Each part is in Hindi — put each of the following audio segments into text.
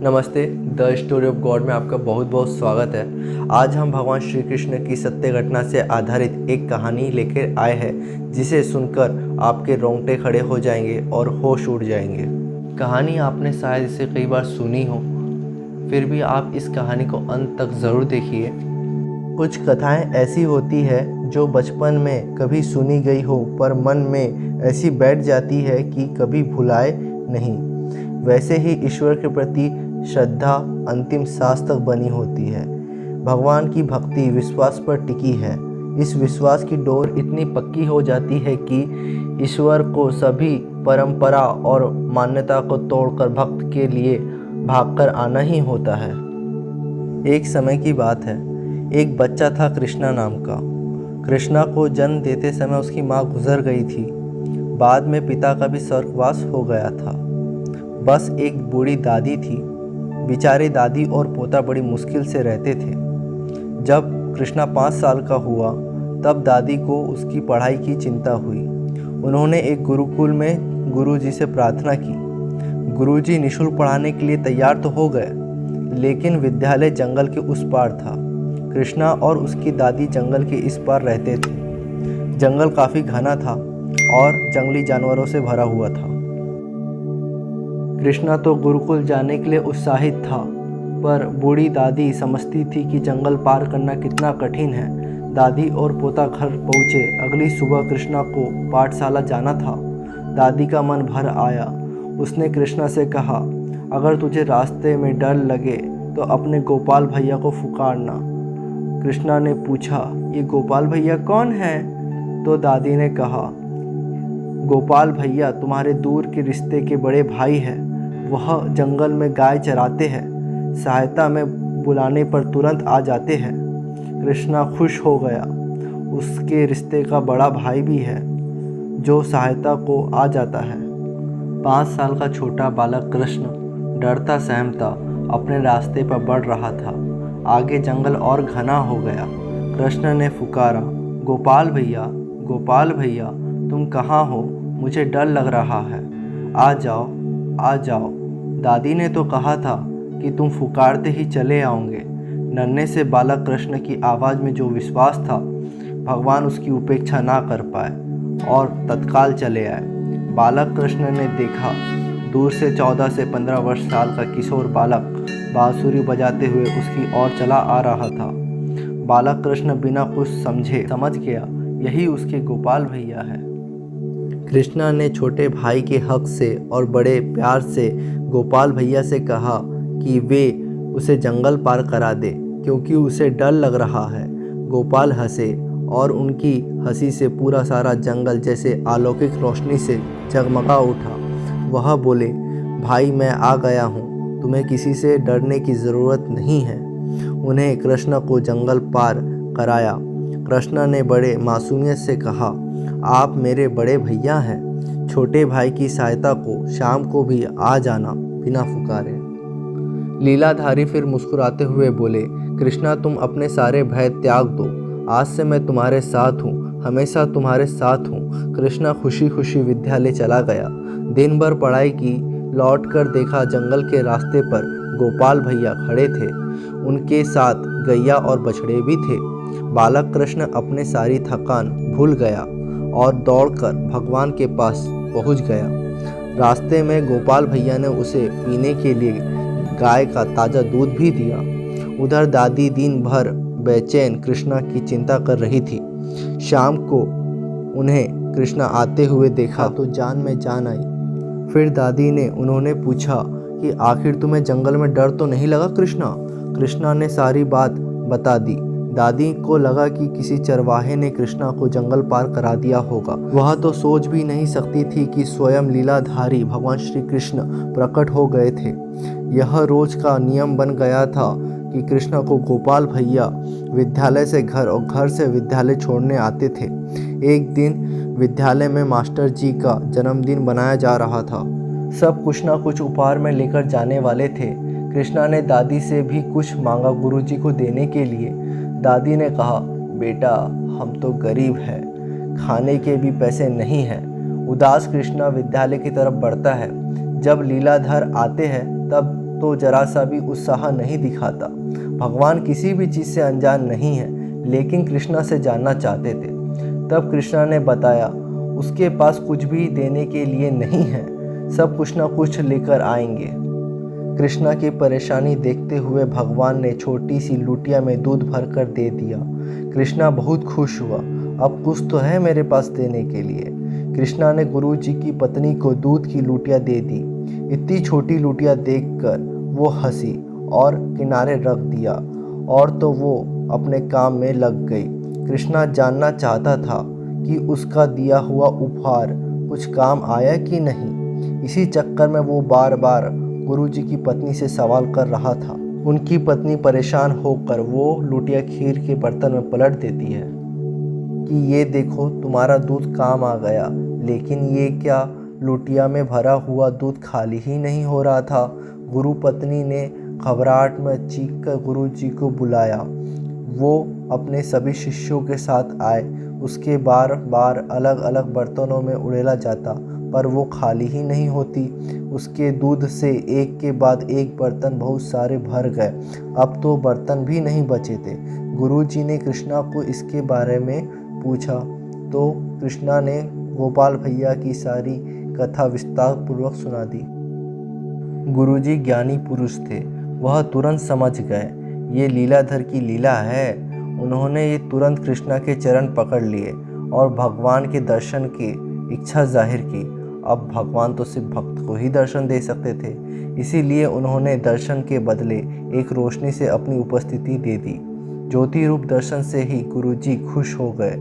नमस्ते। द स्टोरी ऑफ गॉड में आपका बहुत बहुत स्वागत है। आज हम भगवान श्री कृष्ण की सत्य घटना से आधारित एक कहानी लेकर आए हैं जिसे सुनकर आपके रोंगटे खड़े हो जाएंगे और होश उड़ जाएंगे। कहानी आपने शायद इसे कई बार सुनी हो, फिर भी आप इस कहानी को अंत तक ज़रूर देखिए। कुछ कथाएं ऐसी होती है जो बचपन में कभी सुनी गई हो पर मन में ऐसी बैठ जाती है कि कभी भुलाए नहीं। वैसे ही ईश्वर के प्रति श्रद्धा अंतिम सांस तक बनी होती है। भगवान की भक्ति विश्वास पर टिकी है। इस विश्वास की डोर इतनी पक्की हो जाती है कि ईश्वर को सभी परंपरा और मान्यता को तोड़कर भक्त के लिए भागकर आना ही होता है। एक समय की बात है, एक बच्चा था कृष्णा नाम का। कृष्णा को जन्म देते समय उसकी माँ गुजर गई थी। बाद में पिता का भी स्वर्गवास हो गया था। बस एक बूढ़ी दादी थी। बेचारी दादी और पोता बड़ी मुश्किल से रहते थे। जब कृष्णा 5 साल का हुआ तब दादी को उसकी पढ़ाई की चिंता हुई। उन्होंने एक गुरुकुल में गुरुजी से प्रार्थना की। गुरुजी निःशुल्क पढ़ाने के लिए तैयार तो हो गए, लेकिन विद्यालय जंगल के उस पार था। कृष्णा और उसकी दादी जंगल के इस पार रहते थे। जंगल काफ़ी घना था और जंगली जानवरों से भरा हुआ था। कृष्णा तो गुरुकुल जाने के लिए उत्साहित था, पर बूढ़ी दादी समझती थी कि जंगल पार करना कितना कठिन है। दादी और पोता घर पहुँचे। अगली सुबह कृष्णा को पाठशाला जाना था। दादी का मन भर आया। उसने कृष्णा से कहा, अगर तुझे रास्ते में डर लगे तो अपने गोपाल भैया को पुकारना। कृष्णा ने पूछा, ये गोपाल भैया कौन है? तो दादी ने कहा, गोपाल भैया तुम्हारे दूर के रिश्ते के बड़े भाई हैं। वह जंगल में गाय चराते हैं। सहायता में बुलाने पर तुरंत आ जाते हैं। कृष्णा खुश हो गया। उसके रिश्ते का बड़ा भाई भी है जो सहायता को आ जाता है। 5 साल का छोटा बालक कृष्ण डरता सहमता अपने रास्ते पर बढ़ रहा था। आगे जंगल और घना हो गया। कृष्ण ने पुकारा, गोपाल भैया, गोपाल भैया, तुम कहाँ हो? मुझे डर लग रहा है। आ जाओ, आ जाओ। दादी ने तो कहा था कि तुम पुकारते ही चले आओगे। नन्हे से बालक कृष्ण की आवाज़ में जो विश्वास था, भगवान उसकी उपेक्षा ना कर पाए और तत्काल चले आए। बालक कृष्ण ने देखा, दूर से 14 से 15 वर्ष साल का किशोर बालक बांसुरी बजाते हुए उसकी ओर चला आ रहा था। बालक कृष्ण बिना कुछ समझे समझ गया, यही उसके गोपाल भैया है। कृष्णा ने छोटे भाई के हक से और बड़े प्यार से गोपाल भैया से कहा कि वे उसे जंगल पार करा दे, क्योंकि उसे डर लग रहा है। गोपाल हंसे और उनकी हंसी से पूरा सारा जंगल जैसे अलौकिक रोशनी से जगमगा उठा। वह बोले, भाई मैं आ गया हूँ, तुम्हें किसी से डरने की ज़रूरत नहीं है। उन्हें कृष्ण को जंगल पार कराया। कृष्ण ने बड़े मासूमियत से कहा, आप मेरे बड़े भैया हैं। छोटे भाई की सहायता को शाम को भी आ जाना बिना पुकारे। लीलाधारी फिर मुस्कुराते हुए बोले, कृष्णा तुम अपने सारे भय त्याग दो। आज से मैं तुम्हारे साथ हूँ, हमेशा तुम्हारे साथ हूँ। कृष्णा खुशी खुशी विद्यालय चला गया। दिन भर पढ़ाई की। लौटकर देखा जंगल के रास्ते पर गोपाल भैया खड़े थे। उनके साथ गैया और बछड़े भी थे। बालक कृष्ण अपने सारी थकान भूल गया और दौड़कर भगवान के पास पहुंच गया। रास्ते में गोपाल भैया ने उसे पीने के लिए गाय का ताज़ा दूध भी दिया। उधर दादी दिन भर बेचैन कृष्णा की चिंता कर रही थी। शाम को उन्हें कृष्णा आते हुए देखा तो जान में जान आई। फिर दादी ने उन्होंने पूछा कि आखिर तुम्हें जंगल में डर तो नहीं लगा कृष्णा? कृष्णा ने सारी बात बता दी। दादी को लगा कि किसी चरवाहे ने कृष्णा को जंगल पार करा दिया होगा। वह तो सोच भी नहीं सकती थी कि स्वयं लीलाधारी भगवान श्री कृष्ण प्रकट हो गए थे। यह रोज का नियम बन गया था कि कृष्ण को गोपाल भैया विद्यालय से घर और घर से विद्यालय छोड़ने आते थे। एक दिन विद्यालय में मास्टर जी का जन्मदिन बनाया जा रहा था। सब कुछ ना कुछ उपहार में लेकर जाने वाले थे। कृष्णा ने दादी से भी कुछ मांगा गुरुजी को देने के लिए। दादी ने कहा, बेटा हम तो गरीब हैं, खाने के भी पैसे नहीं हैं। उदास कृष्णा विद्यालय की तरफ बढ़ता है। जब लीलाधर आते हैं तब तो जरा सा भी उत्साह नहीं दिखाता। भगवान किसी भी चीज़ से अनजान नहीं है, लेकिन कृष्णा से जानना चाहते थे। तब कृष्णा ने बताया उसके पास कुछ भी देने के लिए नहीं है, सब कुछ ना कुछ लेकर आएंगे। कृष्णा की परेशानी देखते हुए भगवान ने छोटी सी लुटिया में दूध भरकर दे दिया। कृष्णा बहुत खुश हुआ, अब कुछ तो है मेरे पास देने के लिए। कृष्णा ने गुरुजी की पत्नी को दूध की लुटिया दे दी। इतनी छोटी लुटिया देखकर वो हंसी और किनारे रख दिया, और तो वो अपने काम में लग गई। कृष्णा जानना चाहता था कि उसका दिया हुआ उपहार कुछ काम आया कि नहीं। इसी चक्कर में वो बार बार गुरुजी की पत्नी से सवाल कर रहा था। उनकी पत्नी परेशान होकर वो लुटिया खीर के बर्तन में पलट देती है कि ये देखो तुम्हारा दूध काम आ गया। लेकिन ये क्या, लुटिया में भरा हुआ दूध खाली ही नहीं हो रहा था। गुरु पत्नी ने घबराहट में चीख कर गुरुजी को बुलाया। वो अपने सभी शिष्यों के साथ आए। उसके बार बार अलग अलग बर्तनों में उड़ेला जाता, पर वो खाली ही नहीं होती। उसके दूध से एक के बाद एक बर्तन बहुत सारे भर गए। अब तो बर्तन भी नहीं बचे थे। गुरुजी ने कृष्णा को इसके बारे में पूछा तो कृष्णा ने गोपाल भैया की सारी कथा विस्तार पूर्वक सुना दी। गुरुजी ज्ञानी पुरुष थे, वह तुरंत समझ गए ये लीलाधर की लीला है। उन्होंने ये तुरंत कृष्णा के चरण पकड़ लिए और भगवान के दर्शन की इच्छा जाहिर की। अब भगवान तो सिर्फ भक्त को ही दर्शन दे सकते थे, इसीलिए उन्होंने दर्शन के बदले एक रोशनी से अपनी उपस्थिति दे दी। ज्योति रूप दर्शन से ही गुरुजी खुश हो गए।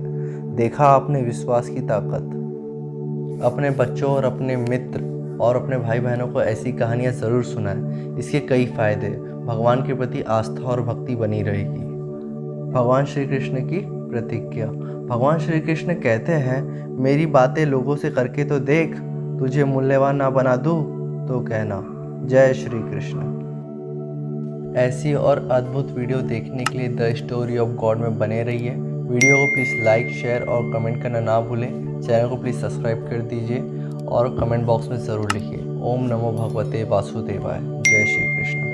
देखा आपने विश्वास की ताकत। अपने बच्चों और अपने मित्र और अपने भाई बहनों को ऐसी कहानियाँ ज़रूर सुनाएं। इसके कई फायदे, भगवान के प्रति आस्था और भक्ति बनी रहेगी। भगवान श्री कृष्ण की प्रतिज्ञा। भगवान श्री कृष्ण कहते हैं, मेरी बातें लोगों से करके तो देख, तुझे मूल्यवान ना बना दूँ तो कहना। जय श्री कृष्ण। ऐसी और अद्भुत वीडियो देखने के लिए द स्टोरी ऑफ गॉड में बने रहिए। वीडियो को प्लीज़ लाइक, शेयर और कमेंट करना ना भूलें। चैनल को प्लीज़ सब्सक्राइब कर दीजिए और कमेंट बॉक्स में ज़रूर लिखिए ओम नमो भगवते वासुदेवाय। जय श्री कृष्ण।